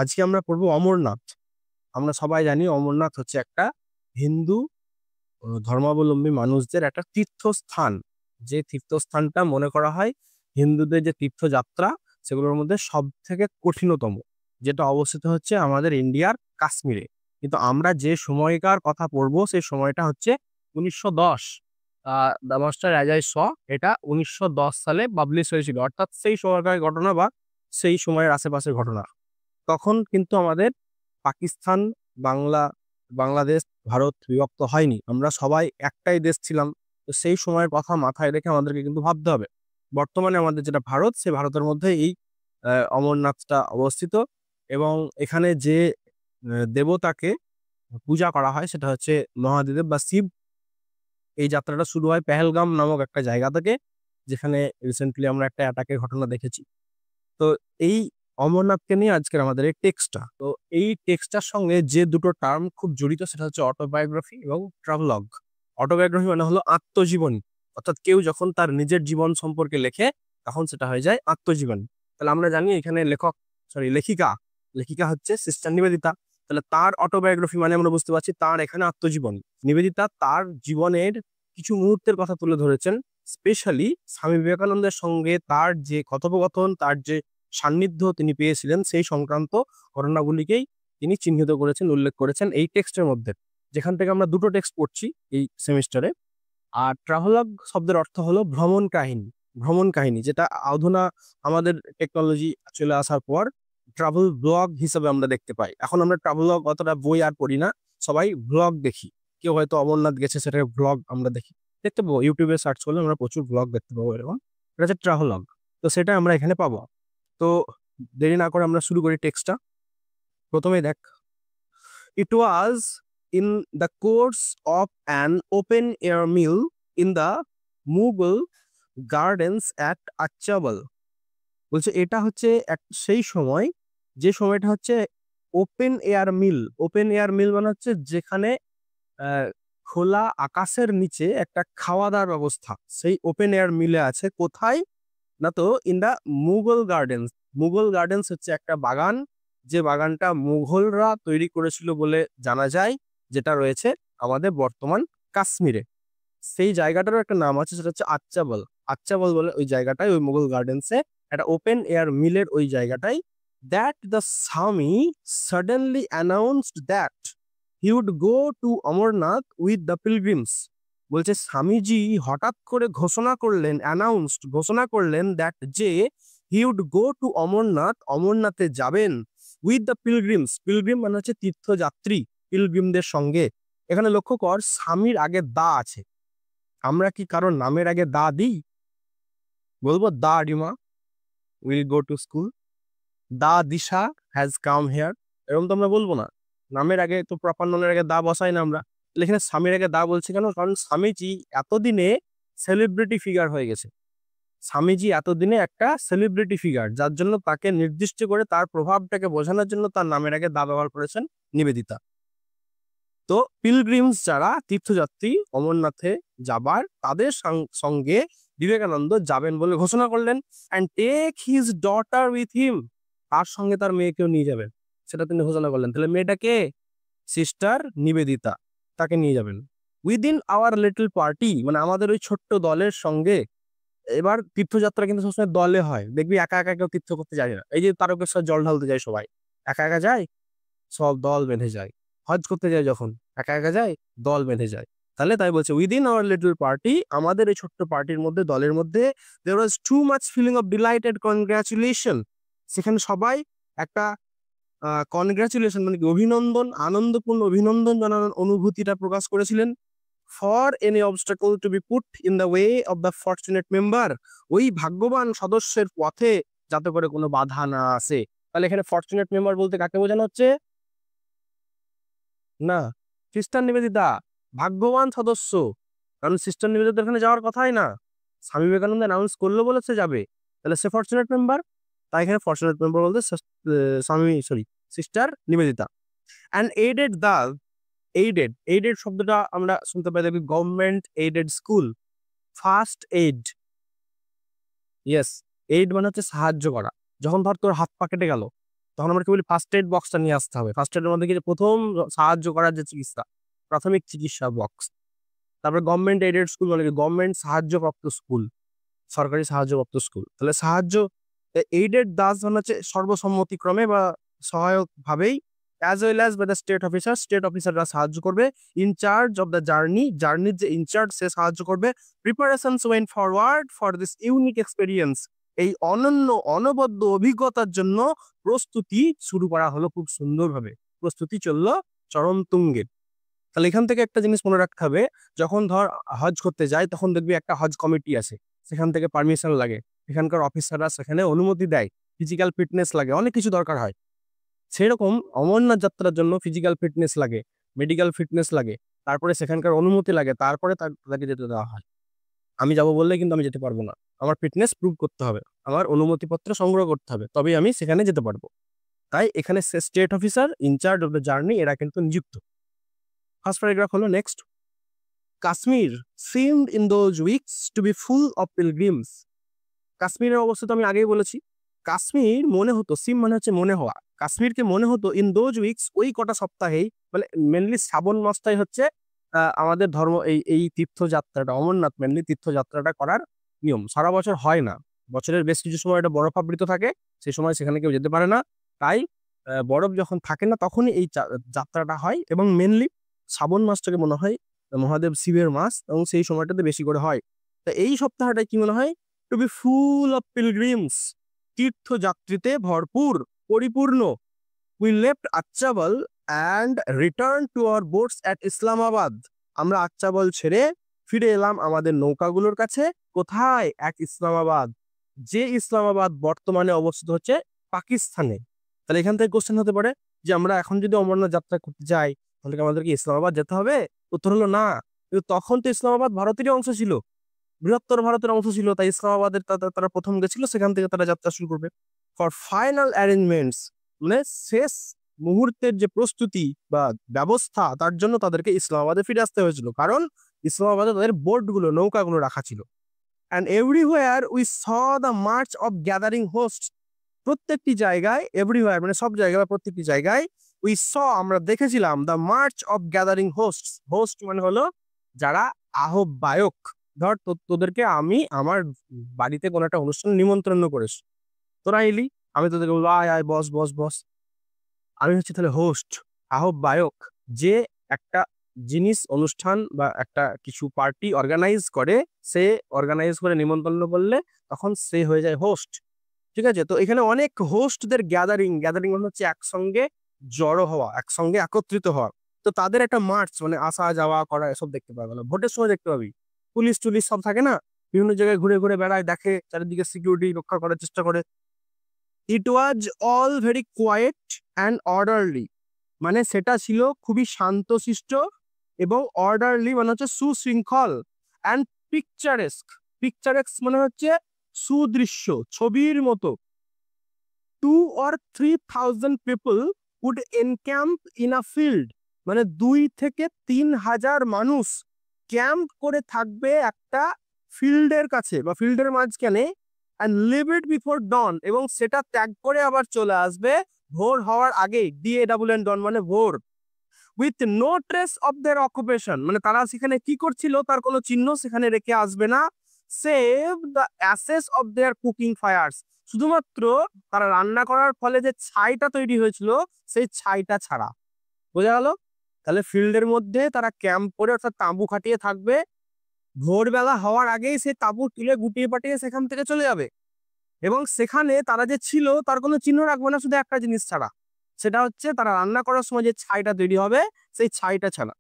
আজকে আমরা পড়বো অমরনাথ। আমরা সবাই জানি অমরনাথ হচ্ছে একটা হিন্দু ধর্মাবলম্বী মানুষদের একটা তীর্থস্থান। যে তীর্থস্থানটা মনে করা হয় হিন্দুদের যে তীর্থযাত্রা সেগুলোর মধ্যে সব থেকে কঠিনতম, যেটা অবস্থিত হচ্ছে আমাদের ইন্ডিয়ার কাশ্মীরে। কিন্তু আমরা যে সময়কার কথা পড়বো সেই সময়টা হচ্ছে 1910। The master as I saw, এটা 1910 সালে পাবলিশ হয়েছিল, অর্থাৎ সেই সময়কার ঘটনা বা সেই সময়ের আশেপাশের ঘটনা। তখন কিন্তু আমাদের পাকিস্তান, বাংলা, বাংলাদেশ, ভারত বিভক্ত হয়নি। আমরা সবাই একটাই দেশ ছিলাম। তো সেই সময়ের কথা মাথায় রেখে আমাদেরকে কিন্তু ভাবতে হবে। বর্তমানে আমাদের যেটা ভারত, সেই ভারতের মধ্যে এই অমরনাথটা অবস্থিত। এবং এখানে যে দেবতাকে পূজা করা হয় সেটা হচ্ছে মহাদেব বা শিব। এই যাত্রাটা শুরু হয় পেহেলগাম নামক একটা জায়গা থেকে, যেখানে রিসেন্টলি আমরা একটা অ্যাটাকের ঘটনা দেখেছি। তো এই অমরনাথকে নিয়ে আজকের আমাদের এই টেক্সটটা। তো এই টেক্সটটার সঙ্গে যে দুটো টার্ম খুব জড়িত সেটা হচ্ছে অটোবায়োগ্রাফি এবং ট্রাভেলগ। অটোবায়োগ্রাফি মানে হলো আত্মজীবনী, অর্থাৎ কেউ যখন তার নিজের জীবন সম্পর্কে লেখে তখন সেটা হয়ে যায় আত্মজীবনী। তাহলে আমরা জানি এখানে লেখিকা লেখিকা হচ্ছে সিস্টার নিবেদিতা। তাহলে তার অটোবায়োগ্রাফি মানে আমরা বুঝতে পারছি তার এখানে আত্মজীবনী। নিবেদিতা তার জীবনের কিছু মুহূর্তের কথা তুলে ধরেছেন, স্পেশালি স্বামী বিবেকানন্দের সঙ্গে তার যে কথোপকথন, তার যে সান্নিধ্য তিনি পেয়েছিলেন, সেই সংক্রান্ত ঘটনাগুলিকেই তিনি চিহ্নিত করেছেন, উল্লেখ করেছেন এই টেক্সটের মধ্যে, যেখান থেকে আমরা দুটো টেক্সট পড়ছি এই সেমিস্টারে। আর ট্রাভেলগ শব্দের অর্থ হলো ভ্রমণ কাহিনী। ভ্রমণ কাহিনী যেটা অধুনা আমাদের টেকনোলজি চলে আসার পর ট্রাভেল ব্লগ হিসেবে আমরা দেখতে পাই। এখন আমরা ট্রাভেলগ অতটা বই আর পড়ি না, সবাই ব্লগ দেখি। কেউ হয়তো অমরনাথ গেছে, সেটার ব্লগ আমরা দেখতে পাবো। ইউটিউবে সার্চ করলে আমরা প্রচুর ব্লগ দেখতে পাবো এরকম। এটা হচ্ছে ট্রাভেলগ। তো সেটা আমরা এখানে পাবো। তো দেরি না করে আমরা শুরু করি টেক্সটটা। প্রথমে দেখ, it was in the course of an open air meal in the Mughal gardens at Achabal. বলছে এটা হচ্ছে সেই সময়, যে সময়টা হচ্ছে open air meal. Open air meal মানে হচ্ছে যেখানে খোলা আকাশের নিচে একটা খাওয়া দাওয়ার ব্যবস্থা, সেই ওপেন এয়ার মিলে আছে। কোথায় না, তো in the Mughal gardens. Mughal gardens হচ্ছে একটা বাগান, যে বাগানটা মুঘলরা তৈরি করেছিল বলে জানা যায়, যেটা রয়েছে আমাদের বর্তমান কাশ্মীরে। সেই জায়গাটারও একটা নাম আছে, সেটা হচ্ছে আচ্চাবল। আচ্চাবল বলে ওই জায়গাটায়, ওই মুঘল গার্ডেন্সে একটা ওপেন এয়ার মিলের ওই জায়গাটায়, that the Swami suddenly announced that he would go to Amarnath with the pilgrims. বলছে স্বামীজি হঠাৎ করে ঘোষণা করলেন দ্যাট যে he would go to Amarnath, অমরনাথে যাবেন, উইথ দ্য পিলগ্রিমস। পিলগ্রিম মানে হচ্ছে তীর্থযাত্রী, পিলগ্রিমদের সঙ্গে। এখানে লক্ষ্য কর, স্বামীর আগে দা আছে। আমরা কি কারোর নামের আগে দা দিই? বলবো the Dima will go to school, the Disha has come here, এরকম তো আমরা বলবো না। নামের আগে তো প্রপার নামের আগে দা বসাই না আমরা। এখানে স্বামীর আগে দা বলছি কেন? কারণ স্বামীজি এতদিনে সেলিব্রিটি ফিগার হয়ে গেছে। স্বামীজি এতদিনে একটা সেলিব্রিটি ফিগার, যার জন্য তাকে নির্দিষ্ট করে তার প্রভাবটাকে বোঝানোর জন্য তার নামের আগে দা ব্যবহার করেছেন নিবেদিতা। তো পিলগ্রিমস যারা তীর্থযাত্রী অমরনাথে যাবার, তাদের সঙ্গে বিবেকানন্দ যাবেন বলে ঘোষণা করলেন। And take his daughter with him, তার সঙ্গে তার মেয়েকেও নিয়ে যাবেন, সেটা তিনি ঘোষণা করলেন। তাহলে মেয়েটাকে সিস্টার নিবেদিতা, তাকে নিয়ে যাবেন। উইদিন আওয়ার লিটল পার্টি, মানে আমাদের ওই ছোট্ট দলের সঙ্গে। এবার তীর্থযাত্রা কিন্তু সবসময় দলে হয়, দেখবি একা একা কেউ তীর্থ করতে যায় না। এই যে তারকেশ্বর জল ঢালতে যায় সবাই, একা একা যায়? সব দল বেঁধে যায়। হজ করতে যায় যখন, একা একা যায়, দল বেঁধে যায়। তাহলে তাই বলছে উইদিন আওয়ার লিটল পার্টি, আমাদের এই ছোট্ট পার্টির মধ্যে, দলের মধ্যে, there was too much feeling of delight and congratulation. সেখানে সবাই একটা কনগ্রাচুলেশন মানে কি, অভিনন্দন, আনন্দপূর্ণ অভিনন্দন জানানোর অনুভূতিটা প্রকাশ করেছিলেন। For any obstacle to be put in the way of the fortunate member, ওই ভাগ্যবান সদস্যের পথে যাতে করে কোনো বাধা না আসে। তাহলে এখানে ফরচুনেট মেম্বার বলতে কাকে বোঝানো হচ্ছে? না, সিস্টার নিবেদিতা ভাগ্যবান সদস্য। কারণ সিস্টার নিবেদিতা এখানে যাওয়ার কথাই না, স্বামী বিবেকানন্দ অ্যানাউন্স করলো বলে সে যাবে, তাহলে সে ফরচুনেট মেম্বার। তাই এখানে ফরচুনেট মেম্বার বলতে sister Nivedita. And aided the, aided শব্দটা আমরা শুনতে পাই, দেখবি government aided school, first aid. Yes, aid মানে হচ্ছে সাহায্য করা। যখন ধর তোর হাত পা কেটে গেল, তখন আমরা কি বলি, ফার্স্ট এড বক্সটা নিয়ে আসতে হবে। ফার্স্ট এডের মধ্যে কি, প্রথম সাহায্য করার যে চিকিৎসা, প্রাথমিক চিকিৎসা বক্স। তারপরে গভর্নমেন্ট এডেড স্কুল, মানে গভর্নমেন্ট সাহায্যপ্রাপ্ত স্কুল, সরকারি সাহায্যপ্রাপ্ত স্কুল। তাহলে সাহায্য এইডেড দাস মানে হচ্ছে সর্বসম্মতিক্রমে বা সহায়ক ভাবেই, as well as by the state officer, state অফিসাররা সাহায্য করবে। ইনচার্জ অফ দ্য জার্নি, জার্নির যে ইনচার্জ সে সাহায্য করবে। Preparations went forward for this unique experience, এই অনন্য অনবদ্য অভিজ্ঞতার জন্য প্রস্তুতি শুরু করা হলো খুব সুন্দরভাবে। প্রস্তুতি চললো চরম তুঙ্গে। তাহলে এখান থেকে একটা জিনিস মনে রাখতে হবে, যখন ধর হজ করতে যায় তখন দেখবি একটা হজ কমিটি আছে, সেখান থেকে পারমিশন লাগে, এখানকার অফিসাররা সেখানে অনুমতি দেয়, ফিজিক্যাল ফিটনেস লাগে, অনেক কিছু দরকার হয়। সেরকম অমরনাথ যাত্রার জন্য ফিজিক্যাল ফিটনেস লাগে, মেডিকেল ফিটনেস লাগে, তারপরে সেখানকার অনুমতি লাগে, তারপরে তাকে যেতে দেওয়া হয়। আমি যাব বললে কিন্তু আমি যেতে পারবো না, আমার ফিটনেস প্রুভ করতে হবে, আমার অনুমতিপত্র সংগ্রহ করতে হবে, তবেই আমি সেখানে যেতে পারবো। তাই এখানে state officer, in charge of the journey, এরা কিন্তু নিযুক্ত। ফার্স্ট প্যারাগ্রাফ হলো next, Kashmir seemed in those weeks to be full of pilgrims. কাশ্মীরের অবস্থা তো আমি আগেই বলেছি, কাশ্মীর মনে হতো, সিম মানে হচ্ছে মনে হওয়া, কাশ্মীরকে মনে হতো ইন দোজ উইকস, ওই কটা সপ্তাহেই, মানে মেনলি শ্রাবণ মাসটাই হচ্ছে আমাদের ধর্ম এই তীর্থযাত্রাটা, অমরনাথ মেনলি তীর্থযাত্রাটা করার নিয়ম। সারা বছর হয় না, বছরের বেশ কিছু সময় এটা বরফাবৃত থাকে, সেই সময় সেখানে কেউ যেতে পারে না। তাই বরফ যখন থাকে না তখনই এই যাত্রাটা হয়, এবং মেনলি শ্রাবণ মাসটাকে মনে হয় মহাদেব শিবের মাস, এবং সেই সময়টাতে বেশি করে হয়। তা এই সপ্তাহটা কি মনে হয়, to be full of pilgrims, তীর্থযাত্রীতে ভরপুর, পরিপূর্ণ। We left Achabal and return to our boats at Islamabad, আমরা আচ্চাবল ছেড়ে ফিরে এলাম আমাদের নৌকাগুলোর কাছে। কোথায়? অ্যাট ইসলামাবাদ, যে ইসলামাবাদ বর্তমানে অবস্থিত হচ্ছে পাকিস্তানে। তাহলে এখান থেকে কোশ্চেন হতে পারে যে আমরা এখন যদি অমরনাথ যাত্রা করতে যাই তাহলে কি আমাদেরকে ইসলামাবাদ যেতে হবে? উত্তর হলো না, কিন্তু তখন তো ইসলামাবাদ ভারতেরই অংশ ছিল, বৃহত্তর ভারতের অংশ ছিল, তাই ইসলামাবাদের তারা প্রথম গেছিল, সেখান থেকে তারা যাত্রা শুরু করবে। ফর ফাইনাল অ্যারেঞ্জমেন্টস, মানে শেষ মুহূর্তের যে প্রস্তুতি বা ব্যবস্থা, তার জন্য তাদেরকে ইসলামাবাদে ফিরে আসতে হয়েছিল, কারণ ইসলামাবাদে তাদের বোটগুলো, নৌকাগুলো রাখা ছিল। And everywhere we saw the March of gathering host, প্রত্যেকটি জায়গায়, এভরিওয়্যার মানে সব জায়গায় বা প্রত্যেকটি জায়গায়, উই স আমরা দেখেছিলাম, the March of gathering host, host মানে হলো যারা আহ্বায়ক। ধর তোদেরকে আমি আমার বাড়িতে কোনো একটা অনুষ্ঠান নিমন্ত্রণ করিস, তোরা এলি, আমি তোদেরকে বলবো আয় আয় বস বস বস, আমি হচ্ছে তাহলে হোস্ট, আহ্বায়ক, যে একটা জিনিস, অনুষ্ঠান বা একটা কিছু পার্টি অর্গানাইজ করে, সে অর্গানাইজ করে নিমন্ত্রণ করলে তখন সে হয়ে যায় হোস্ট। ঠিক আছে, তো এখানে অনেক হোস্টদের গ্যাদারিং, গ্যাদারিং মানে হচ্ছে একসঙ্গে জড়ো হওয়া, একসঙ্গে একত্রিত হওয়া। তো তাদের একটা মার্চ মানে আসা যাওয়া করা, এসব দেখতে পাওয়া গেল। ভোটের সময় দেখতে পাবি পুলিশ টুলিশ সব থাকে না, বিভিন্ন জায়গায় ঘুরে ঘুরে বেড়ায়, দেখে চারিদিকে সিকিউরিটি রক্ষা করার চেষ্টা করে। It was all very quiet and orderly, মানে সেটা ছিল খুবই শান্তশিষ্ট এবং অর্ডারলি মানে হচ্ছে সুশৃঙ্খল, অ্যান্ড পিকচারেস্ক, পিকচারেস্ক মানে হচ্ছে সুদৃশ্য, ছবির মতো। 2 or 3,000 people would encamp in a field, মানে 2 থেকে 3,000 মানুষ ক্যাম্প করে থাকবে একটা ফিল্ডের কাছে বা ফিল্ডের মাঝখানে, অ্যান্ড লিভ ইট বিফোর ডন, এবং সেটা ত্যাগ করে আবার চলে আসবে ভোর হওয়ার আগে, DAWN ডন মানে ভোর। With no trace of their occupation, মানে তারা সেখানে কি করছিল তার কোনো চিহ্ন সেখানে রেখে আসবে না। Save the ashes of their cooking fires, শুধুমাত্র তারা রান্না করার ফলে যে ছাইটা তৈরি হয়েছিল সেই ছাইটা ছাড়া। বোঝা গেল? তাহলে ফিল্ডের মধ্যে তারা ক্যাম্প করে, অর্থাৎ তাঁবু খাটিয়ে থাকবে, ভোরবেলা হওয়ার আগেই সেই তাঁবু তুলে গুটিয়ে পাঠিয়ে সেখান থেকে চলে যাবে, এবং সেখানে তারা যে ছিল তার কোনো চিহ্ন রাখবে না, শুধু একটা জিনিস ছাড়া, সেটা হচ্ছে তারা রান্না করার সময় যে ছাইটা তৈরি হবে সেই ছাইটা ছাড়া।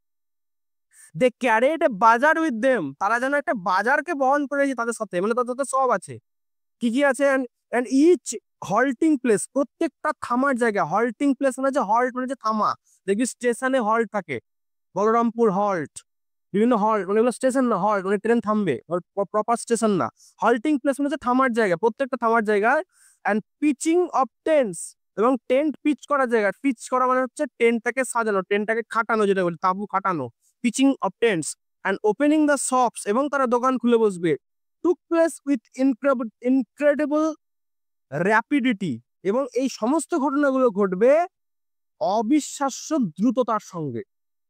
দে ক্যারিড এ বাজার উইথ দেম, তারা যেন একটা বাজারকে বহন করেছে তাদের সাথে, মানে তাদের সব আছে। কি কি আছে? এন্ড ইচ হল্টিং প্লেস, প্রত্যেকটা থামার জায়গা, হল্টিং প্লেস মানে যে হল্ট মানে যে থামা, দেখবি স্টেশনে হল্ট থাকে, বলরামপুর হল্ট, বিভিন্ন হল্ট, মানে এগুলো স্টেশন না, হল্ট মানে ট্রেন থামবে, প্রপার স্টেশন না। হল্টিং প্লেস মানে হচ্ছে থামার জায়গা, প্রত্যেকটা থামার জায়গায়। অ্যান্ড পিচিং অফ টেন্টস, এবং টেন্ট পিচ করার জায়গা, পিচ করা মানে হচ্ছে টেন্টটাকে সাজানো, টেন্টটাকে খাটানো, যেটা বলি তাঁবু খাটানো, pitching of tents. And opening the shops, এবং তারা দোকান খুলে বসবে। টুক প্লেস উইথ ইনক্রেডিবল র্যাপিডিটি, এবং এই সমস্ত ঘটনাগুলো ঘটবে অবিশ্বাস্য দ্রুততার সঙ্গে।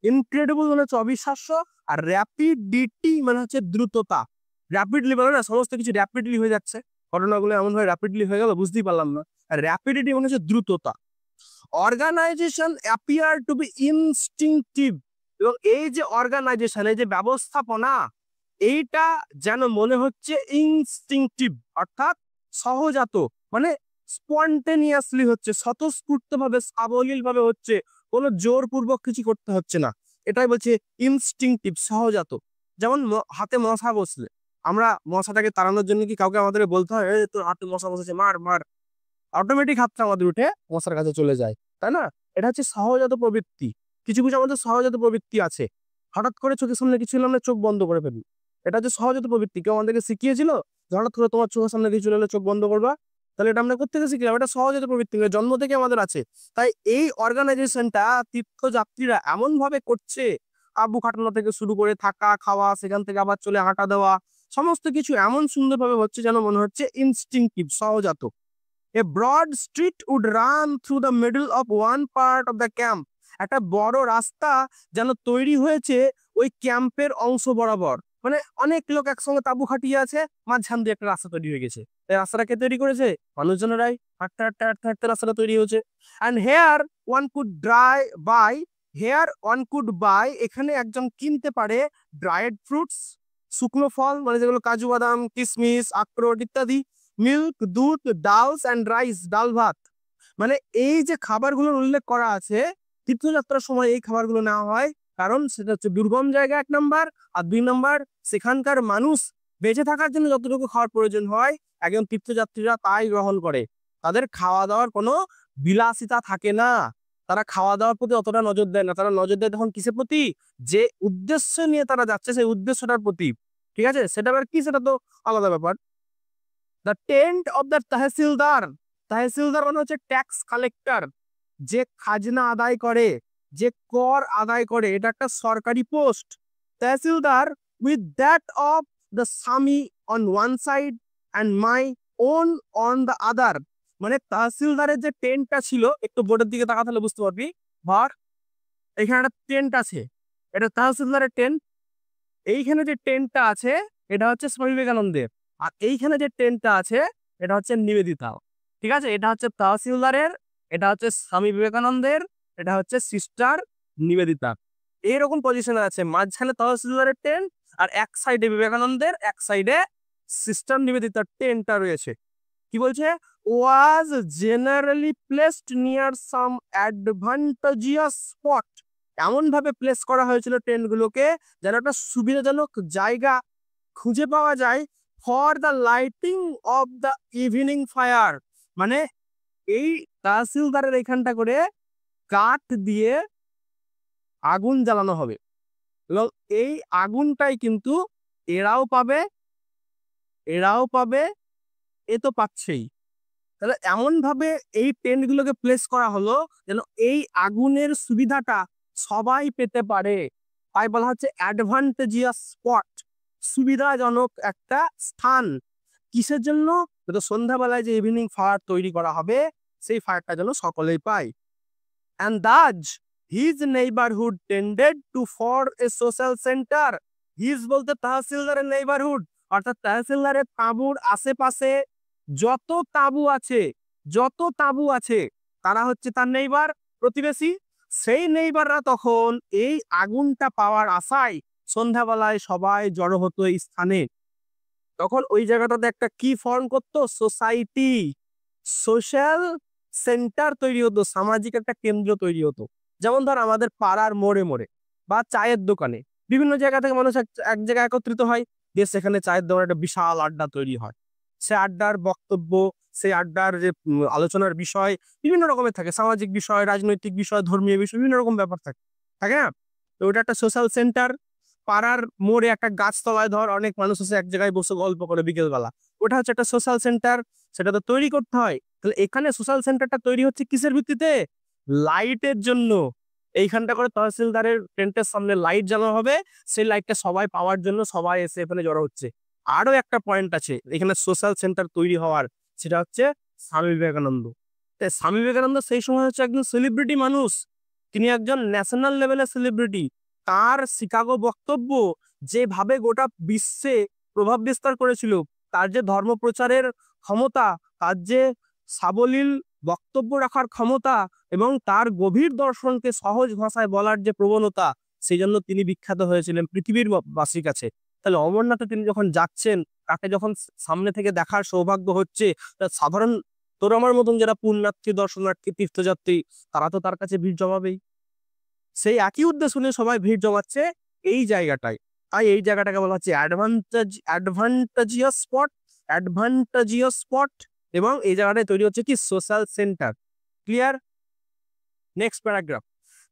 ইনক্রেডিবল মানে হচ্ছে অবিশ্বাস্য, আর র্যাপিডিটি মানে হচ্ছে দ্রুততা। র্যাপিডলি বলে না, সমস্ত কিছু র্যাপিডলি হয়ে যাচ্ছে, ঘটনাগুলো এমন ভাবে র্যাপিডলি হয়ে গেল বুঝতেই পারলাম না। আর র্যাপিডিটি মানে হচ্ছে দ্রুততা। Organisation appear to be instinctive, এবং এই যে অর্গানাইজেশন, এই যে ব্যবস্থাপনা, এইটা যেন মনে হচ্ছে ইনস্টিংটিভ, অর্থাৎ সহজাত, মানে স্পন্টেনিয়াসলি হচ্ছে, স্বতঃস্ফূর্ত ভাবে, সাবলীল ভাবে হচ্ছে, কোনো জোরপূর্বক কিছু করতে হচ্ছে না। এটাই বলছে ইনস্টিংটিভ, সহজাত। যেমন হাতে মশা বসলে আমরা মশাটাকে তাড়ানোর জন্য কি কাউকে আমাদের বলতে হয়, এই তোর হাতে মশা বসেছে মার মার, অটোমেটিক হাতটা আমাদের উঠে মশার কাছে চলে যায়, তাই না? এটা হচ্ছে সহজাত প্রবৃত্তি। কিছু কিছু আমাদের সহজাত প্রবৃত্তি আছে, হঠাৎ করে চোখের সামনে কিছু এলে আমরা চোখ বন্ধ করে ফেলি, এটা হচ্ছে সহজাত প্রবৃত্তি। কেউ আমাদেরকে শিখিয়েছিল যে হঠাৎ করে তোমার চোখের সামনে কিছু এলে চোখ বন্ধ করবা, তাহলে এটা আমরা কোথেকে শিখলাম? এটা সহজাত প্রবৃত্তি, জন্ম থেকে আমাদের আছে। তাই এই অর্গানাইজেশনটা তীর্থযাত্রীরা এমন ভাবে করছে, আব্বু খাটানো থেকে শুরু করে থাকা খাওয়া, সেখান থেকে আবার চলে হাঁটা দেওয়া, সমস্ত কিছু এমন সুন্দরভাবে হচ্ছে যেন মনে হচ্ছে ইনস্টিংটিভ, সহজাত। A broad street would run through the middle of one part of the camp. একটা বড় রাস্তা যেন তৈরি হয়েছে ওই ক্যাম্পের অংশ বরাবর, মানে অনেক লোক একসঙ্গে তাঁবু খাটিয়ে আছে, মাঝখান দিয়ে একটা রাস্তা তৈরি হয়ে গেছে। এই রাস্তাটা কে তৈরি করেছে? মানুষজনেরাই। হাঁটতে হাঁটতে হাঁটতে হাঁটতে রাস্তাটা তৈরি হয়েছে। And here one could buy, এখানে একজন কিনতে পারে ড্রাইড ফ্রুটস, শুকনো ফল, মানে যেগুলো কাজু বাদাম কিশমিশ আখরোট ইত্যাদি, মিল্ক দুধ, ডালস অ্যান্ড রাইস, ডাল ভাত। মানে এই যে খাবারগুলোর উল্লেখ করা আছে, তীর্থযাত্রার সময় এই খাবারগুলো নেওয়া হয়, কারণ সেটা হচ্ছে দুর্গম জায়গা 1 নম্বর, আর 2 নম্বর সেখানকার মানুষ বেঁচে থাকার জন্য যতটুকু খাওয়ার প্রয়োজন হয় একজন তীর্থযাত্রীরা তাই গ্রহণ করে। তাদের খাওয়া দাওয়ার কোনো বিলাসিতা থাকে না, তারা খাওয়া দাওয়ার প্রতি অতটা নজর দেয় না। তারা নজর দেয় তখন কিসের প্রতি? যে উদ্দেশ্য নিয়ে তারা যাচ্ছে সেই উদ্দেশ্যটার প্রতি। ঠিক আছে, সেটা আবার কি, সেটা তো আলাদা ব্যাপার। দ্য টেন্ট অফ দ্য তহসিলদার, তহসিলদার মানে হচ্ছে ট্যাক্স কালেক্টর, যে খাজনা আদায় করে, যে কর আদায় করে, এটা একটা সরকারি পোস্ট। Tahsildar with that of the Swami on one side and my own on the other. মানে তহসিলদারের যে টেন্টটা ছিল, একটু বোর্ডের দিকে তাকাতে হলে বুঝতে পারবি, ভার এখানে একটা টেন্ট আছে, এটা তহসিলদারের টেন্ট। এইখানে যে টেন্টটা আছে এটা হচ্ছে স্বামী বিবেকানন্দের, আর এইখানে যে টেন্টটা আছে এটা হচ্ছে নিবেদিতা। ঠিক আছে, এটা হচ্ছে তহসিলদারের, এটা হচ্ছে স্বামী বিবেকানন্দের, এটা হচ্ছে সিস্টার নিবেদিতা। এইরকম পজিশনে আছে, মাঝখানে তহসিলদারের টেন্ট, আর এক সাইডে বিবেকানন্দের, এক সাইডে সিস্টার নিবেদিতার টেন্টটা রয়েছে। কি বলছে? ওয়াজ জেনারেলি প্লেসড নিয়ার সাম অ্যাডভান্টেজিয়াস স্পট, এমন ভাবে প্লেস করা হয়েছিল টেন্টগুলোকে যেন একটা সুবিধাজনক জায়গা খুঁজে পাওয়া যায় for the lighting of the evening fire. মানে এই তহসিলদারের এখানটা করে কাঠ দিয়ে আগুন জ্বালানো হবে, এবং এই আগুনটাই কিন্তু এরাও পাবে, এরাও পাবে, এ তো পাচ্ছেই। তাহলে এমন ভাবে এই টেন্টগুলোকে প্লেস করা হলো যেন এই আগুনের সুবিধাটা সবাই পেতে পারে। তাই বলা হচ্ছে অ্যাডভান্টেজিয়াস স্পট, সুবিধাজনক একটা স্থান। কিসের জন্য? তো সন্ধ্যাবেলায় যে ইভিনিং ফায়ার তৈরি করা হবে সেই ফায়ারটা যেন সকলেই পায়। And thus his neighborhood tended to for a social center. His বলতে তহসিলদারের নেইবারহুড, অর্থাৎ তহসিলদারের তাঁবুর আশেপাশে যত তাঁবু আছে, যত তাঁবু আছে তারা হচ্ছে তার নেইবার, প্রতিবেশী। সেই নেইবাররা তখন এই আগুনটা পাওয়ার আশায় সন্ধ্যাবেলায় সবাই জড়ো হতো এই স্থানে। তখন ওই জায়গাটাতে একটা কি ফর্ম করতো? সোসাইটি, সোশ্যাল সেন্টার তৈরি হতো, সামাজিক একটা কেন্দ্র তৈরি হতো। যেমন ধর আমাদের পাড়ার মোড়ে মোড়ে বা চায়ের দোকানে বিভিন্ন জায়গা থেকে মানুষ এক জায়গায় একত্রিত হয়, দিয়ে সেখানে চায়ের দোকানে একটা বিশাল আড্ডা তৈরি হয়। সে আড্ডার বক্তব্য, সেই আড্ডার যে আলোচনার বিষয় বিভিন্ন রকমের থাকে, সামাজিক বিষয়, রাজনৈতিক বিষয়, ধর্মীয় বিষয়, বিভিন্ন রকম ব্যাপার থাকে, থাকে না? তো ওটা একটা সোশ্যাল সেন্টার। পাড়ার মোড়ে একটা গাছতলায় ধর অনেক মানুষ এসে এক জায়গায় বসে গল্প করে বিকেলবেলা, ওটা হচ্ছে একটা সোশ্যাল সেন্টার, সেটা তো তৈরি করতে হয়। তাহলে এখানে সোশ্যাল সেন্টারটা তৈরি হচ্ছে কিসের ভিত্তিতে? লাইটের জন্য। এইখানটা করে তহসিলদারের টেন্টের সামনে লাইট জ্বালানো হবে, সেই লাইটটা সবাই পাওয়ার জন্য সবাই এসে এখানে জড়ো হচ্ছে। আরো একটা পয়েন্ট আছে এখানে সোশ্যাল সেন্টার তৈরি হওয়ার, সেটা হচ্ছে স্বামী বিবেকানন্দ। স্বামী বিবেকানন্দ সেই সময় হচ্ছে একজন সেলিব্রিটি মানুষ, তিনি একজন ন্যাশনাল লেভেলের সেলিব্রিটি। তার শিকাগো বক্তব্য যেভাবে গোটা বিশ্বে প্রভাব বিস্তার করেছিল, তার যে ধর্ম প্রচারের ক্ষমতা, তার যে সাবলীল বক্তব্য রাখার ক্ষমতা এবং তার গভীর দর্শনকে সহজ ভাষায় বলার যে প্রবণতা, সেই জন্য তিনি বিখ্যাত হয়েছিলেন পৃথিবীর বাসীর কাছে। তাহলে অমরনাথে তিনি যখন যাচ্ছেন, তাকে যখন সামনে থেকে দেখার সৌভাগ্য হচ্ছে, সাধারণ তোর আমার মতন যারা পুণ্যার্থী, দর্শনার্থী, তীর্থযাত্রী, তারা তো তার কাছে ভিড় জমাবেই। সেই একই উদ্দেশ্য নিয়ে সবাই ভিড় জমাচ্ছে এই জায়গাটায়। তাই এই জায়গাটাকে বলা হচ্ছে অ্যাডভান্টেজিয়াস স্পট, এবং এই জায়গাটায় তৈরি হচ্ছে কি social centre. Clear? Next paragraph.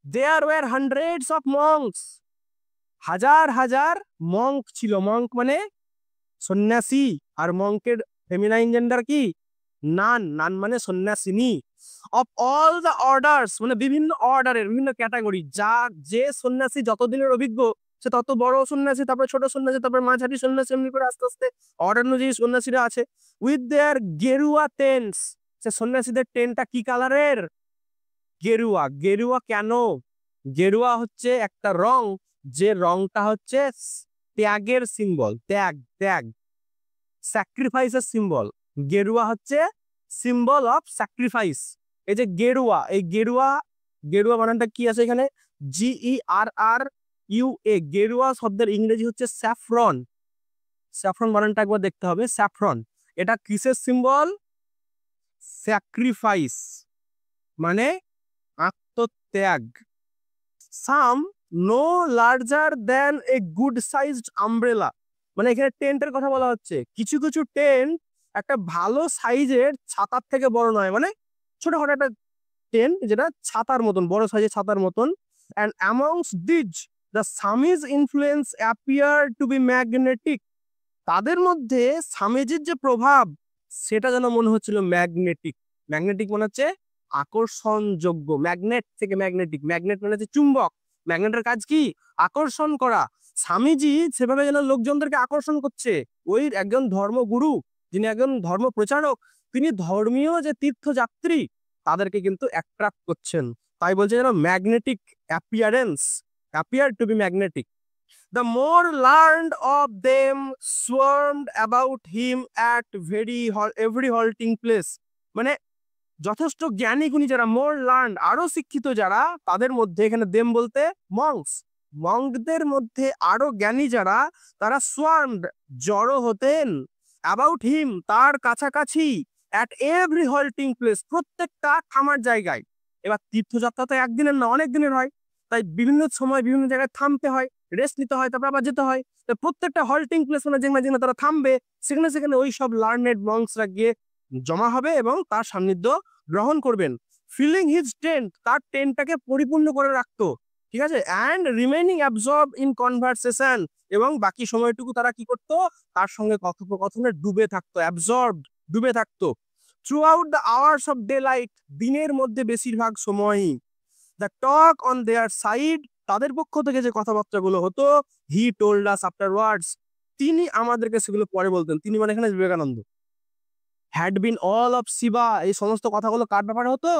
There were hundreds of monks, হাজার হাজার মঙ্ক ছিল। মঙ্ক মানে সন্ন্যাসী, আর মঙ্কের ফেমিনাইন জেন্ডার কি? নান। নান মানে সন্ন্যাসিনী। অফ অল দ্য অর্ডার্স মানে বিভিন্ন অর্ডারের, বিভিন্ন ক্যাটাগরি। যে সন্ন্যাসী যতদিনের অভিজ্ঞ সে তত বড় সন্ন্যাসী, তারপরে ছোট সন্ন্যাসী, তারপরে মাঝারি সন্ন্যাসী, এমনি করে আস্তে আস্তে অর্ডার অনুযায়ী সন্ন্যাসীরা আছে। উইথ দেয়ার গেরুয়া টেন্টস, সে সন্ন্যাসীদের টেন্টটা কি কালারের? গেরুয়া। গেরুয়া কেন? গেরুয়া হচ্ছে একটা রং, যে রংটা হচ্ছে ত্যাগের সিম্বল। ত্যাগ, ত্যাগ, স্যাক্রিফাইসের সিম্বল। গেরুয়া হচ্ছে সিম্বল অফ স্যাক্রিফাইস। এই যে গেরুয়া, এই গেরুয়া, গেরুয়া বানানটা কি আছে এখানে? GERRUA। গেরুয়া শব্দের ইংরেজি হচ্ছে স্যাফরন। স্যাফরন বানানটা একবার দেখতে হবে। স্যাফরন এটা কিসের সিম্বল? স্যাক্রিফাইস মানে আত্মত্যাগ। Some no larger than a good sized umbrella, মানে এখানে টেন্টের কথা বলা হচ্ছে। কিছু কিছু টেন্ট একটা ভালো সাইজের ছাতার থেকে বড় নয়, মানে ছোটখাটো একটা টেন্ট যেটা ছাতার মতন, বড় সাইজের ছাতার মতন। And amongst these the Swami's influence appear to be magnetic, তাদের মধ্যে স্বামীজির যে প্রভাব সেটা যেন মনে হচ্ছিল ম্যাগনেটিক। ম্যাগনেটিক মনে হচ্ছে আকর্ষণযোগ্য। ম্যাগনেট থেকে ম্যাগনেটিক, ম্যাগনেট মানে হচ্ছে চুম্বক। ম্যাগনেটের কাজ কি? আকর্ষণ করা। স্বামীজি সেভাবে যেন লোকজনদেরকে আকর্ষণ করছে। ওই একজন ধর্মগুরু, যিনি একজন ধর্ম প্রচারক, তিনি ধর্মীয় যে তীর্থযাত্রী তাদেরকে কিন্তু অ্যাট্রাক্ট করছেন। তাই বলছে যেন magnetic appearance, appear to be magnetic. The more learned of them swarmed about him at every halting place, মানে যথেষ্ট জ্ঞানী গুণী যারা, মোর লার্ন আরো শিক্ষিত যারা, তাদের মধ্যে, এখানে দেম বলতে মঙ্কস, মঙ্কদের মধ্যে আরো জ্ঞানী যারা, তারা সোয়ার্মড জড়ো হতেন, অ্যাবাউট হিম তার কাছাকাছি, অ্যাট এভরি হল্টিং প্লেস প্রত্যেকটা থামার জায়গায়। এবার তীর্থযাত্রা তো একদিনের না, অনেক দিনের হয়, তাই বিভিন্ন সময় বিভিন্ন জায়গায় থামতে হয়, রেস্ট নিতে হয়, তারপর আবার যেতে হয়। তো প্রত্যেকটা হল্টিং প্লেস মানে যেখানে যেখানে তারা থামবে, সেখানে সেখানে ওই সব লার্নেড মঙ্কসরা গিয়ে জমা হবে এবং তার সান্নিধ্য গ্রহণ করবেন। ফিলিং হিজ টেন্ট, তার টেন্টটাকে পরিপূর্ণ করে রাখতো, ঠিক আছে। And remaining absorb in conversation, এবং বাকি সময়টুকু তারা কি করতো? তার সঙ্গে কথোপকথনে ডুবে থাকতো, অ্যাবজর্ব, ডুবে থাকতো। Through out the hours off day light, দিনের মধ্যে বেশিরভাগ সময়ই। The talk on their side, তাদের পক্ষ থেকে যে কথাবার্তাগুলো হতো, হি টোল্ড আস আফটারওয়ার্ডস, তিনি আমাদেরকে সেগুলো পরে বলতেন। তিনি মানে এখানে Vivekananda. Had been all of Shiva, এই সমস্ত কথাগুলো কার ব্যাপারে হতো?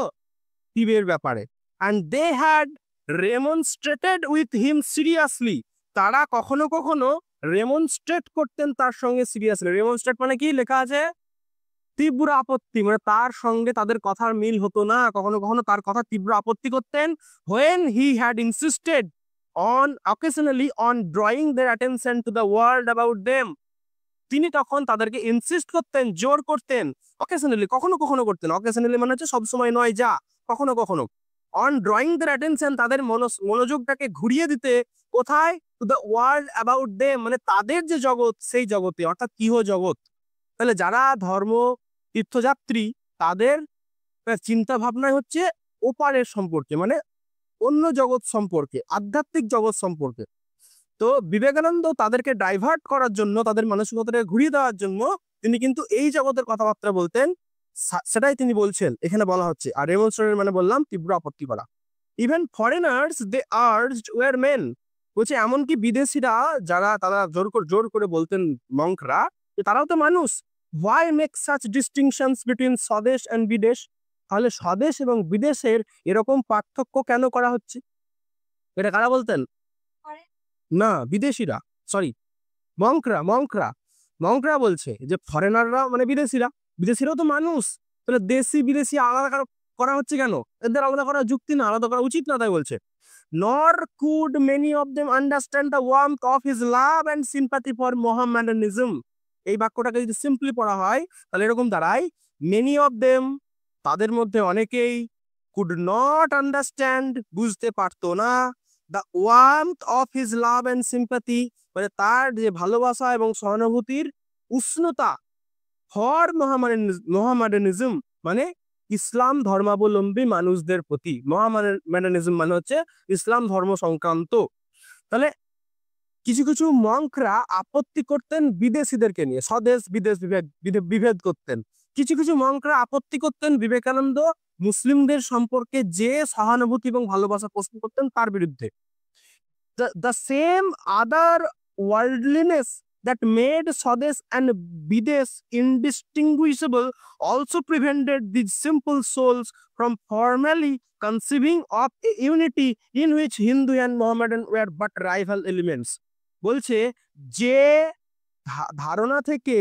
শিবের ব্যাপারে। And they had remonstrated with him seriously, তারা কখনো কখনো রেমনস্ট্রেট করতেন তার সঙ্গে সিরিয়াসলি। রেমনস্ট্রেট মানে কি? লেখা আছে তীব্র আপত্তি, মানে তার সঙ্গে তাদের কথার মিল হতো না, কখনো কখনো তার কথা তীব্র আপত্তি করতেন। when he had insisted on occasionally on drawing their attention to the world about them, তিনি তখন তাদেরকে ইনসিস্ট করতেন, জোর করতেন। অকেশনালি, কখনো কখনো করতেন। অকেশনালি মানে হচ্ছে সবসময় নয়, যা কখনো কখনো। অন ড্রয়িং দেয়ার অ্যাটেনশন, তাদের মনোযোগটাকে ঘুরিয়ে দিতে, কোথায়? To the world about them, মানে তাদের যে জগৎ, সেই জগতে, অর্থাৎ ইহ জগৎ। তাহলে যারা ধর্ম তীর্থযাত্রী, তাদের চিন্তা ভাবনায় হচ্ছে ওপারের সম্পর্কে, মানে অন্য জগৎ সম্পর্কে, আধ্যাত্মিক জগৎ সম্পর্কে। তো বিবেকানন্দ তাদেরকে ডাইভার্ট করার জন্য, তাদের মানসিকতাকে ঘুরিয়ে দেওয়ার জন্য তিনি কিন্তু এই জগতের কথাবার্তা বলতেন। সেটাই তিনি বলছেন, এখানে বলা হচ্ছে। আর রেমনস্ট্রেট মানে বললাম তীব্র আপত্তি করা। ইভেন ফরেনার্স দে আর্জড ওয়ার মেন, বলছে এমনকি বিদেশিরা যারা, তারা জোর করে বলতেন মঙ্করা, যে তারাও তো মানুষ। হোয়াই মেক সাচ ডিস্টিংশনস বিটুইন স্বদেশ অ্যান্ড বিদেশ, তাহলে স্বদেশ এবং বিদেশের এরকম পার্থক্য কেন করা হচ্ছে? এটা কারা বলতেন? না, বিদেশিরা, সরি, মঙ্করা বলছে যে ফরেনাররা মানে বিদেশিরা, বিদেশিরাও তো মানুষ, তাহলে দেশি বিদেশি আলাদা করা হচ্ছে কেন? এদের আলাদা করার যুক্তি না, আলাদা করা উচিত না, তাই বলছে। Nor could many of them understand the warmth of his love and sympathy for Mohammedanism. এই বাক্যটাকে যদি সিম্পলি পড়া হয় তাহলে এরকম দাঁড়ায়, many of them, তাদের মধ্যে অনেকেই, could not understand, বুঝতে পারতো না, the warmth of his love and sympathy, মানে তার যে ভালোবাসা এবং সহানুভূতির উষ্ণতা, for Mohammedanism, মানে ইসলাম ধর্মাবলম্বী মানুষদের প্রতি। মোহামেডানিজম মানে হচ্ছে ইসলাম ধর্ম সংক্রান্ত। তাহলে কিছু কিছু মঙ্করা আপত্তি করতেন বিদেশিদেরকে নিয়ে, স্বদেশ বিদেশ বিভেদ করতেন। কিছু কিছু মঙ্করা আপত্তি করতেন বিবেকানন্দ মুসলিমদের সম্পর্কে যে সহানুভূতি এবং ভালোবাসা পোষণ করতেন তার বিরুদ্ধে। The same other worldliness that made Swades and Bidesh indistinguishable also prevented these simple souls from formally conceiving of a unity in which Hindu and Mohammedan were but rival elements. বলছে যে ধারণা থেকে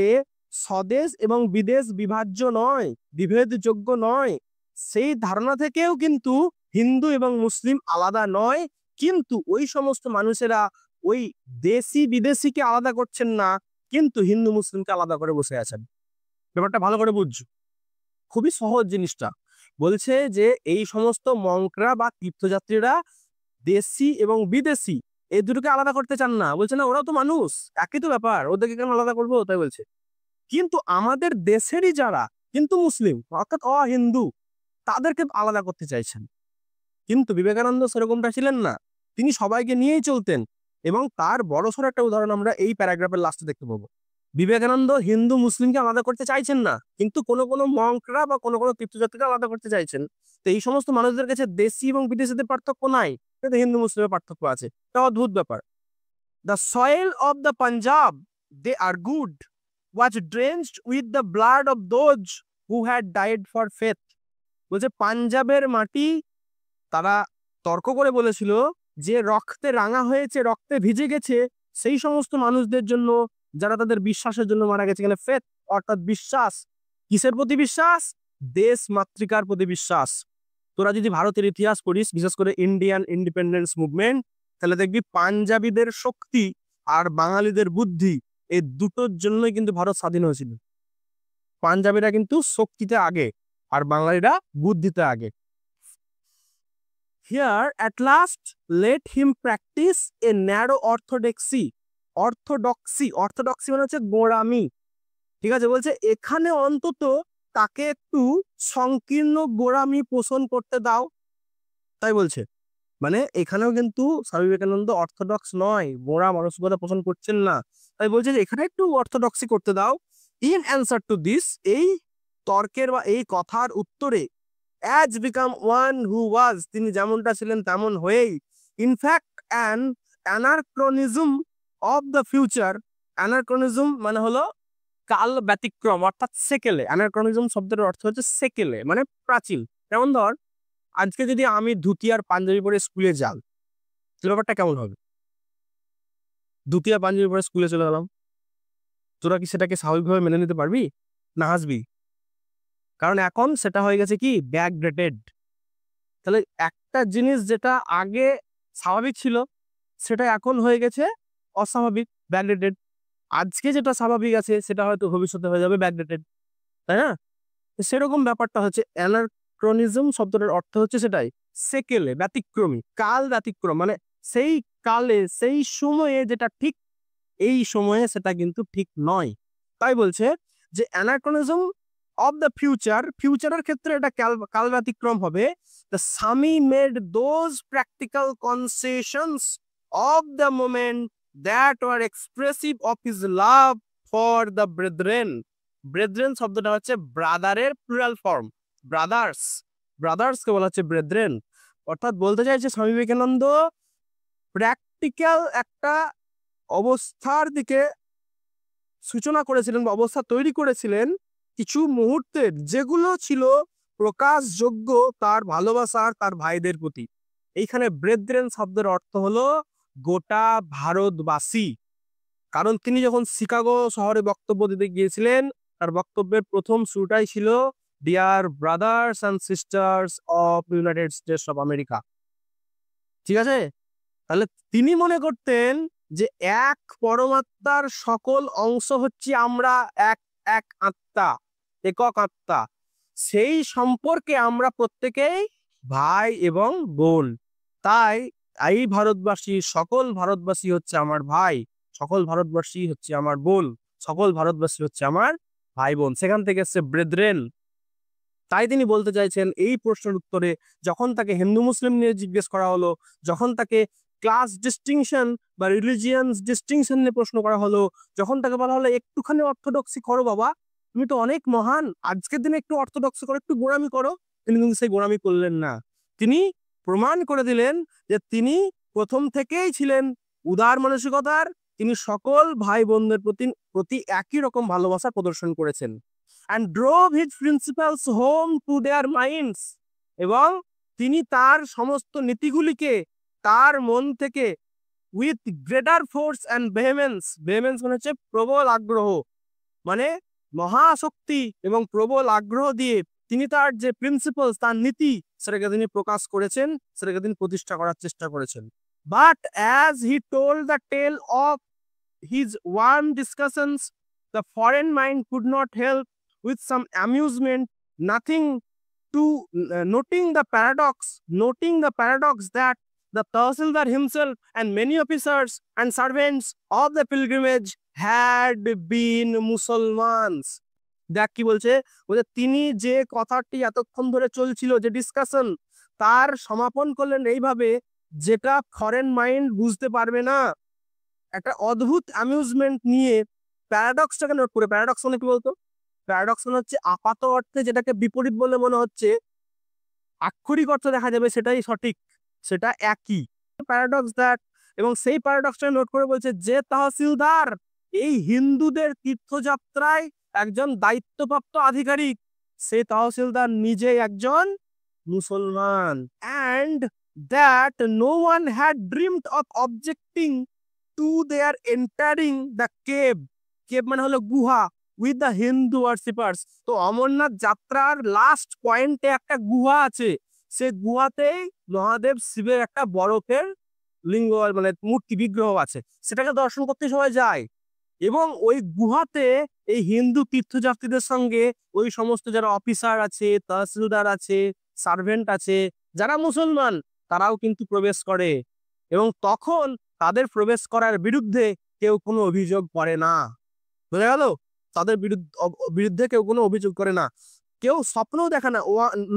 স্বদেশ এবং বিদেশ বিভাজ্য নয়, বিভেদযোগ্য নয়, সেই ধারণা থেকেও কিন্তু হিন্দু এবং মুসলিম আলাদা নয়, কিন্তু ওই সমস্ত মানুষেরা ওই দেশি বিদেশিকে আলাদা করছেন না, কিন্তু হিন্দু মুসলিমকে আলাদা করে বসে আছেন। ব্যাপারটা ভালো করে বুঝছো, খুবই সহজ জিনিসটা। বলছে যে এই সমস্ত মঙ্করা বা তীর্থযাত্রীরা দেশি এবং বিদেশি এই দুটোকে আলাদা করতে চান না, বলছে না ওরাও তো মানুষ, একই তো ব্যাপার, ওদেরকে কেন আলাদা করবো, তাই বলছে। কিন্তু আমাদের দেশেরই যারা কিন্তু মুসলিম অর্থাৎ অহিন্দু, তাদেরকে আলাদা করতে চাইছেন। কিন্তু বিবেকানন্দ সেরকমটা ছিলেন না, তিনি সবাইকে নিয়েই চলতেন। এবং তার বড়সড় একটা উদাহরণ আমরা এই প্যারাগ্রাফের লাস্টে দেখতে পাবো। বিবেকানন্দ হিন্দু মুসলিমকে আলাদা করতে চাইছেন না, কিন্তু কোনো কোনো মঙ্করা বা কোনো কোনো তীর্থযাত্রীরা আলাদা করতে চাইছেন। তো এই সমস্ত মানুষদের কাছে দেশি এবং বিদেশিদের পার্থক্য নাই, কিন্তু হিন্দু মুসলিমের পার্থক্য আছে। এটা অদ্ভুত ব্যাপার। The soil of the Punjab, they are good, was drenched with the blood of those who had died for faith. বলছে পাঞ্জাবের মাটি, তারা তর্ক করে বলেছিল যে রক্তে রাঙা হয়েছে, রক্তে ভিজে গেছে সেই সমস্ত মানুষদের জন্য যারা তাদের বিশ্বাসের জন্য মারা গেছে। এখানে ফেথ অর্থাৎ বিশ্বাস, কিসের প্রতি বিশ্বাস? দেশ মাতৃকার প্রতি বিশ্বাস। তোরা যদি ভারতের ইতিহাস পড়িস, বিশেষ করে ইন্ডিয়ান ইন্ডিপেন্ডেন্স মুভমেন্ট, তাহলে দেখবি পাঞ্জাবিদের শক্তি আর বাঙালিদের বুদ্ধি, এই দুটোর জন্যই কিন্তু ভারত স্বাধীন হয়েছিল। পাঞ্জাবিরা কিন্তু শক্তিতে আগে আর বাঙালিরা বুদ্ধিতে আগে। Here at last let him practice a narrow orthodoxy. Orthodoxy মানে হচ্ছে গোঁড়ামি, ঠিক আছে? বলছে এখানে অন্তত তাকে একটু সংকীর্ণ গোঁড়ামি পোষণ করতে দাও, তাই বলছে। মানে এখানেও কিন্তু স্বামী বিবেকানন্দ অর্থোডক্স নয়, গোঁড়া মানসিকতা পোষণ করছেন না, তাই বলছে যে এখানে একটু অর্থোডক্সি করতে দাও। ইন অ্যান্সার টু দিস, এই তর্কের বা এই কথার উত্তরে, as become one who was, তিনি যেমনটা ছিলেন তেমন হয়েই, in fact an anachronism of the future, anachronism মানে হলো কাল ব্যতিক্রম অর্থাৎ সেকেলে। অ্যানাক্রনিজম শব্দের অর্থ হচ্ছে সেকেলে মানে প্রাচীন। যেমন ধর আজকে যদি আমি ধুতি আর পাঞ্জাবি পরে স্কুলে যাই, ব্যাপারটা কেমন হবে? ধুতি আর পাঞ্জাবি পরে স্কুলে চলে গেলাম, তোরা কি সেটাকে স্বাভাবিকভাবে মেনে নিতে পারবি না হাসবি? কারণ এখন সেটা হয়ে গেছে কি ব্যাকডেটেড। তাহলে একটা জিনিস যেটা আগে স্বাভাবিক ছিল সেটা এখন হয়ে গেছে অস্বাভাবিক, ব্যাকডেটেড। আজকে যেটা স্বাভাবিক আছে সেটা হয়তো ভবিষ্যতে হয়ে যাবে ব্যাকডেটেড, তাই না? সেরকম ব্যাপারটা হচ্ছে অ্যানাক্রনিজম শব্দটার অর্থ হচ্ছে সেটাই, সেকেলে ব্যতিক্রমী, কাল ব্যতিক্রম, মানে সেই কালে সেই সময়ে যেটা ঠিক এই সময়ে সেটা কিন্তু ঠিক নয়। তাই বলছে যে অ্যানাক্রনিজম অফ দ্য ফিউচার, ফিউচারের ক্ষেত্রে এটা কাল ব্যতিক্রম হবে। The Swami made those practical concessions of the moment that were expressive of his love for the brethren. Brethren শব্দটা হচ্ছে ব্রাদারের প্লুরাল ফর্ম, ব্রাদার্সকে বলা হচ্ছে ব্রেদরেন। অর্থাৎ বলতে চাইছে স্বামী বিবেকানন্দ প্র্যাকটিক্যাল একটা অবস্থার দিকে সূচনা করেছিলেন বা অবস্থা তৈরি করেছিলেন কিছু মুহূর্তের, যেগুলো ছিল প্রকাশযোগ্য তার ভালোবাসা তার ভাইদের প্রতি। এইখানে ব্রেথরেন শব্দের অর্থ হলো গোটা ভারতবাসী। কারণ তিনি যখন শিকাগো শহরে বক্তব্য দিতে গিয়েছিলেন, তার বক্তব্যের প্রথম শুরুটাই ছিল dear brothers and sisters of United states of America. ঠিক আছে, তাহলে তিনি মনে করতেন যে এক পরমাত্মার সকল অংশ হচ্ছে আমরা, এক এক আত্মা, একক আত্মা। সেই সম্পর্কে আমরা প্রত্যেকেই ভাই এবং বোন। তাই এই ভারতবাসী, সকল ভারতবাসী হচ্ছে আমার ভাই, সকল ভারতবাসী হচ্ছে আমার বোন, সকল ভারতবাসী হচ্ছে আমার ভাই বোন। সেখান থেকে এসছে ব্রেথরেন। তাই তিনি বলতে চাইছেন এই প্রশ্নের উত্তরে, যখন তাকে হিন্দু মুসলিম নিয়ে জিজ্ঞেস করা হলো, যখন তাকে ক্লাস ডিস্টিংশন বা রিলিজিয়ান্স ডিস্টিংশন নিয়ে প্রশ্ন করা হলো, যখন তাকে বলা হলো একটুখানি অর্থোডক্সি করো বাবা, তুমি তো অনেক মহান, আজকের দিনে একটু অর্থোডক্সি করো, একটু গোঁড়ামি করো, তিনি কিন্তু সেই গোঁড়ামি করলেন না। তিনি প্রমাণ করে দিলেন যে তিনি প্রথম থেকেই ছিলেন উদার মানসিকতার, তিনি সকল ভাই বোনদের প্রতি একই রকম ভালোবাসা প্রদর্শন করেছেন। and drove his principles home to their minds, এবং তিনি তার সমস্ত নীতিগুলিকে তার মন থেকে with greater force and vehemence, vehemence মানে হচ্ছে প্রবল আগ্রহ, মানে মহাশক্তি এবং প্রবল আগ্রহ দিয়ে তিনি তার যে প্রিন্সিপালস, তার নীতি, সেটাকে তিনি প্রকাশ করেছেন, সেটাকে তিনি প্রতিষ্ঠা করার চেষ্টা করেছেন। But as he told the tale of his warm discussions, the foreign mind could not help with some amusement, nothing to noting the paradox that the Tahsildar himself and many officers and servants of the pilgrimage had been Muslims. দেখ কি বলছে, তিনি যে কথাটি এতক্ষণ ধরে চলছিল, যে ডিসকাশন, তার সমাপন করলেন এইভাবে, যেটা ফরেন মাইন্ড বুঝতে পারবে না, একটা অদ্ভুত অ্যামিউজমেন্ট নিয়ে। প্যারাডক্সটাকে নোট করে, প্যারাডক্স মানে কি বলতো? প্যারাডক্স মানে হচ্ছে আপাত অর্থে যেটাকে বিপরীত বলে মনে হচ্ছে, আক্ষরিক অর্থ দেখা যাবে সেটাই সঠিক, সেটা একই। প্যারাডক্স দ্যাট, এবং সেই প্যারাডক্সটা নোট করে বলছে যে তহসিলদার এই হিন্দুদের তীর্থযাত্রায় একজন দায়িত্বপ্রাপ্ত আধিকারিক, সেই তহসিলদার নিজেই একজন মুসলমান, and that no one had dreamed of objecting to their entering the cave, cave মানে হলো গুহা, with the Hindu worshippers। তো অমরনাথ যাত্রার লাস্ট পয়েন্টে একটা গুহা আছে, সে গুহাতেই মহাদেব শিবের একটা বরফের লিঙ্গ মানে মূর্তি বিগ্রহ আছে, সেটাকে দর্শন করতে সবাই যায়। এবং ওই গুহাতে এই হিন্দু তীর্থযাত্রীদের সঙ্গে ওই সমস্ত যারা অফিসার আছে, তহসিলদার আছে, সার্ভেন্ট আছে, যারা মুসলমান, তারাও কিন্তু প্রবেশ করে, এবং তখন তাদের প্রবেশ করার বিরুদ্ধে কেউ কোনো অভিযোগ করে না। বোঝা গেল? তাদের বিরুদ্ধে কেউ কোনো অভিযোগ করে না, কেউ স্বপ্নও দেখে না।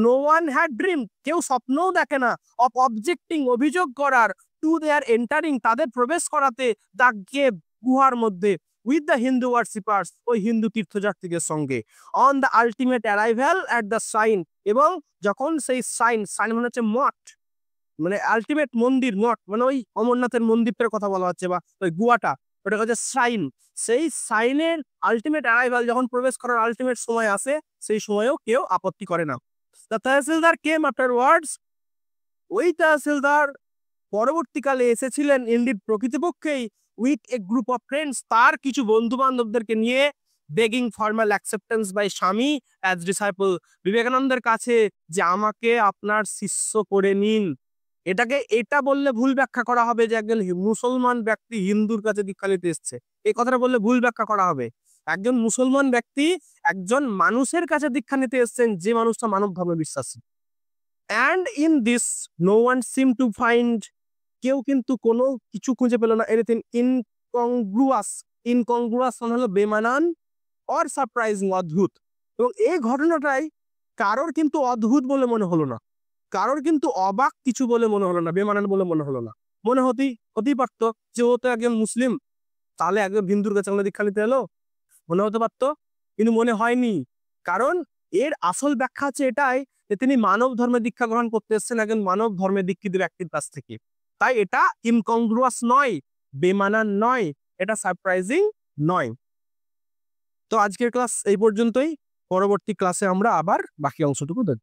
নো ওয়ান হ্যাড ড্রিম, কেউ স্বপ্নও দেখে না অফ অবজেক্টিং, অভিযোগ করার, টু দেয়ার এন্টারিং, তাদের প্রবেশ করাতে, দ্য কেভ, গুহার মধ্যে, উইথ দ্য হিন্দু ওয়ার্শিপার্স, ওই হিন্দু তীর্থযাত্রীদের সঙ্গে, on the ultimate arrival at the sign, এবং যখন সেই সাইন মানে হচ্ছে মঠ, মানে আলটিমেট মন্দির, মঠ মানে ওই অমরনাথের মন্দিরটার কথা বলা হচ্ছে, বা ওই গুহাটা, ওটা হচ্ছে সাইন। সেই সাইনের আলটিমেট অ্যারাইভাল, যখন প্রবেশ করার আলটিমেট সময় আসে, সেই সময়েও কেউ আপত্তি করে না। দ্য তহসিলদার কেম আফটারওয়ার্ডস, ওই তহসিলদার পরবর্তীকালে এসেছিলেন ইনডিড প্রকৃতপক্ষেই with a group of friends, তার কিছু বন্ধু বান্ধবদেরকে নিয়ে, begging formal acceptance by Swami as disciple, বিবেকানন্দের কাছে যে আমাকে আপনার শিষ্য করে নিন। এটা বললে ভুল ব্যাখ্যা করা হবে যে একজন মুসলমান ব্যক্তি হিন্দুর কাছে দীক্ষা নিতে এসছে, এই কথাটা বললে ভুল ব্যাখ্যা করা হবে। একজন মুসলমান ব্যক্তি একজন মানুষের কাছে দীক্ষা নিতে এসছেন, যে মানুষটা মানব ধর্মে বিশ্বাসী। And in this no one seem to find, কেউ কিন্তু কোনো কিছু খুঁজে পেল না, এনিথিং ইনকংগ্রুয়াস মানে হলো বেমানান, অর সারপ্রাইজিং, অদ্ভুত। এবং এই ঘটনাটাই কারোর কিন্তু অদ্ভুত বলে মনে হলো না, কারোর কিন্তু অবাক কিছু বলে মনে হলো না, বেমানান বলে মনে হলো না। মনে হতেই পারতো যে ও তো একজন মুসলিম, তাহলে একজন হিন্দুর কাছে দীক্ষা নিতে এলো, মনে হতে পারতো, কিন্তু মনে হয়নি। কারণ এর আসল ব্যাখ্যা হচ্ছে এটাই যে তিনি মানব ধর্মে দীক্ষা গ্রহণ করতে এসেছেন একজন মানব ধর্মে দীক্ষিত ব্যক্তির কাছ থেকে। তাই এটা ইনকংগ্রুয়াস নয়, বেমানান নয়, এটা সারপ্রাইজিং নয়। তো আজকের ক্লাস এই পর্যন্তই, পরবর্তী ক্লাসে আমরা আবার বাকি অংশটুকু দেখব।